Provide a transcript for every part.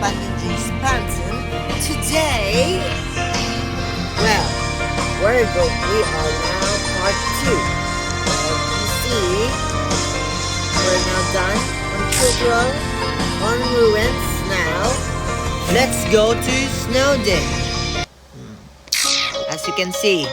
expansion. Today, well, we are now part 2. Well, you see, we're now done on tutorial on ruins. Now, let's go to snowdin. As you can see,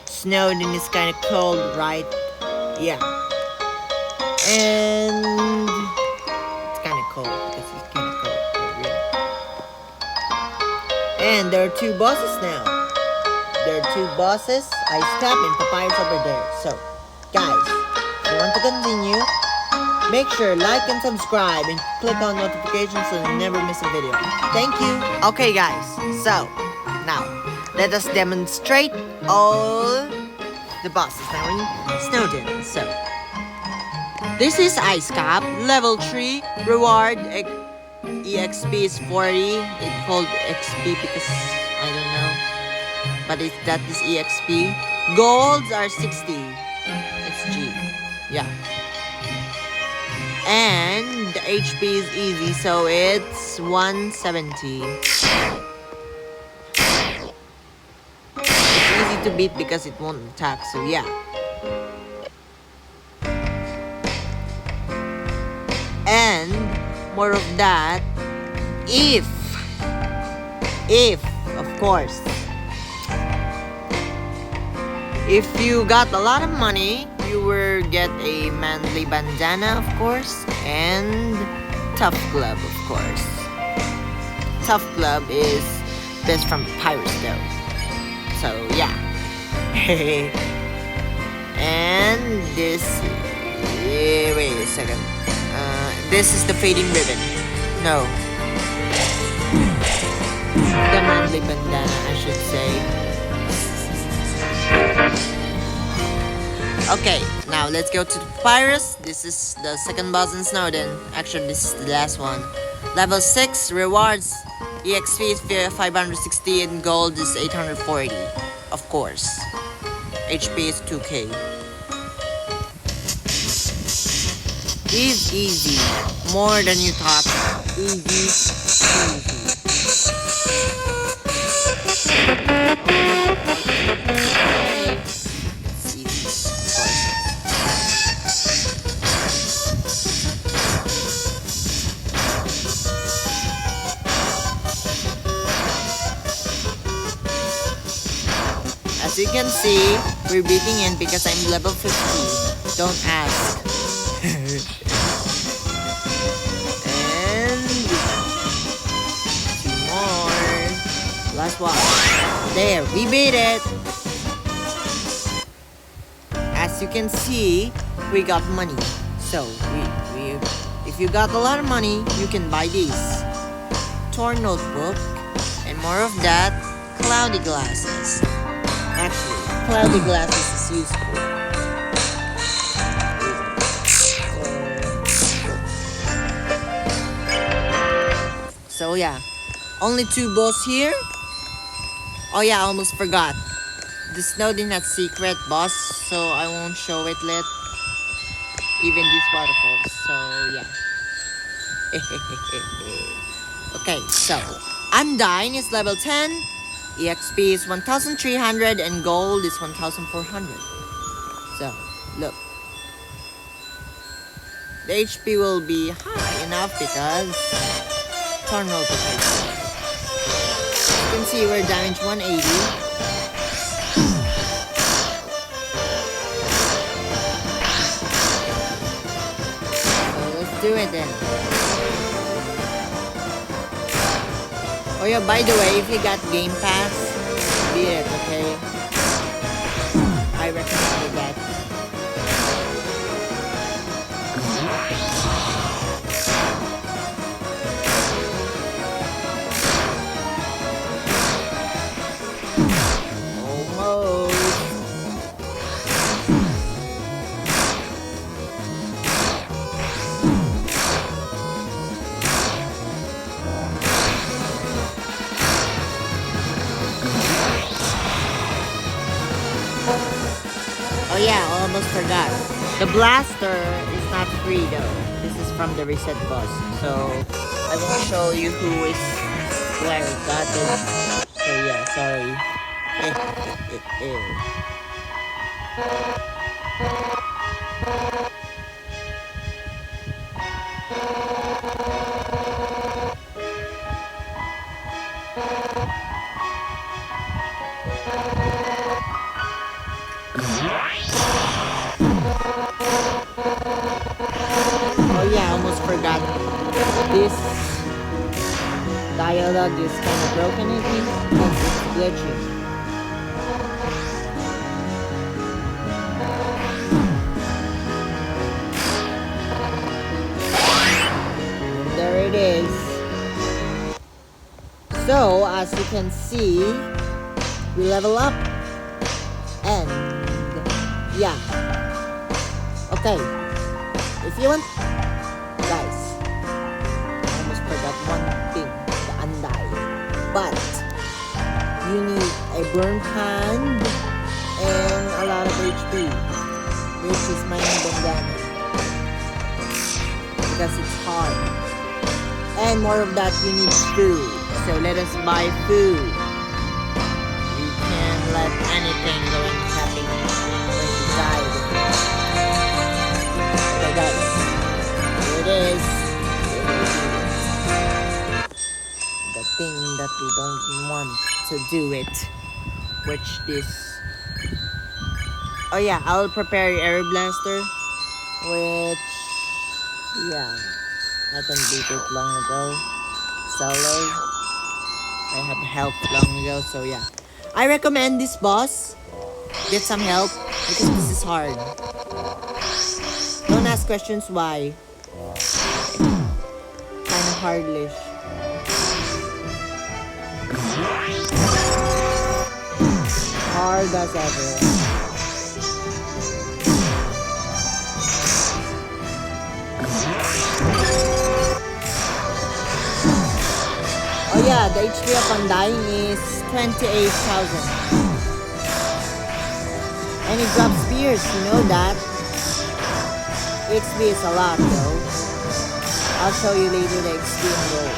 snowdin is kind of cold, right? Yeah. And it's kind of cold because it's kind of cold. Really. And there are 2 bosses now. There are 2 bosses, Ice Cap and Papyrus over there. So, guys, if you want to continue, make sure like and subscribe and click on notifications so you never miss a video. Thank you. Okay, guys. So, now let us demonstrate all the bosses now in snowdin. So, this is Ice Cap, level 3, reward EXP is 40. It's called XP because I don't know, but that is EXP. Golds are 60. It's G. Yeah. And the HP is easy, so it's 170. It's easy to beat because it won't attack, so yeah. And more of that, if of course, if you got a lot of money, you will get a manly bandana, of course, and tough glove, of course. Tough glove is best from Papyrus though, so yeah. And this, wait a second. This is the fading ribbon. No. The manly bandana, I should say. Okay, now let's go to the Papyrus. This is the second boss in snowdin. Actually, this is the last one. Level 6, rewards. EXP is 560 and gold is 840. Of course. HP is 2k. Is easy, more than you thought. Easy. As you can see, we're beating in because I'm level 50. Don't ask. And 2 more. Last one. There, we beat it. As you can see, we got money. So if you got a lot of money, you can buy these. Torn notebook, and more of that, cloudy glasses. Actually, cloudy glasses is useful. So yeah, only 2 boss here. Oh yeah, I almost forgot. The snowdin has secret boss, so I won't show it yet. Even these waterfalls, so yeah. Okay, so Undyne is level 10. EXP is 1,300 and gold is 1,400. So, look. The HP will be high enough because torn notebook. You can see we're damage 180. So let's do it then. Oh yeah, by the way, if you got Game Pass, beat it, okay? I recommend that. Oh yeah, I almost forgot. The blaster is not free though. This is from the reset boss. So I won't show you who is where I got it. So yeah, sorry. Oh yeah, I almost forgot. This dialogue is kind of broken, I think, because it's glitching. And there it is. So, as you can see, we level up. And, yeah. Okay. If you want, guys, I almost forgot one thing, the Undyne. But you need a burn hand and a lot of HP, which is my bandana, because it's hard. And more of that, you need food. So let us buy food. We can let anything go in happy when you die. Okay guys, here it is. The thing that we don't want to do it, which this. Oh yeah, I'll prepare air blaster, which yeah, I can beat it long ago. Solo. I had help long ago, so yeah. I recommend this boss. Get some help because this is hard. Don't ask questions why. Kind of hardish. Hard as ever. Oh yeah, the HP of Undyne is 28,000. And it drops spears, you know that. XP is a lot though. I'll show you later the XP and gold.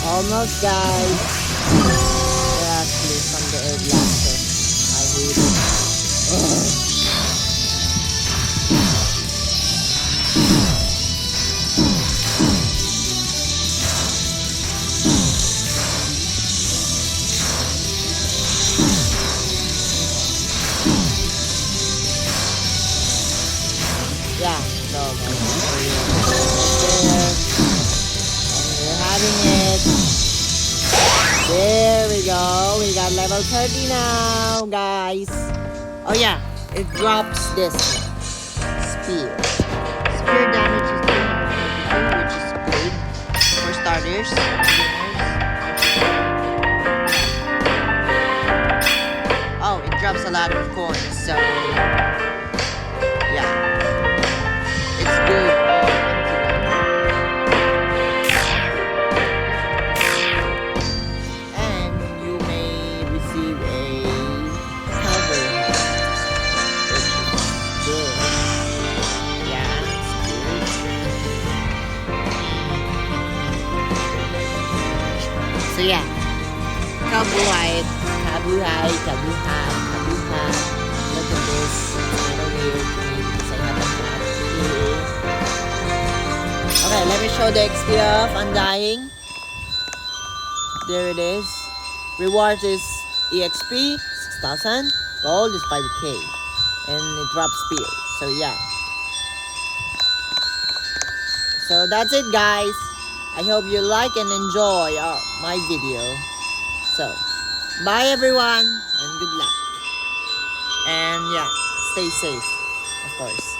Almost, guys. They're actually from the air blaster. I hate it. Ugh. Yeah, so and we're having it. There we go. We got level 30 now, guys. Oh yeah, it drops this one. Spear. Spear damage is 332, which is good for starters. Oh, it drops a lot of coins, so yeah, it's good. So yeah, kabuhay, kabuhay, kabuhay, kabuhay. Look at this. Little weird. Okay, let me show the XP of Undyne. There it is. Reward is EXP 6,000. Gold is 5k, and it drops spear. So yeah. So that's it, guys. I hope you like and enjoy my video. So, Bye everyone, and good luck. And yeah, stay safe, of course.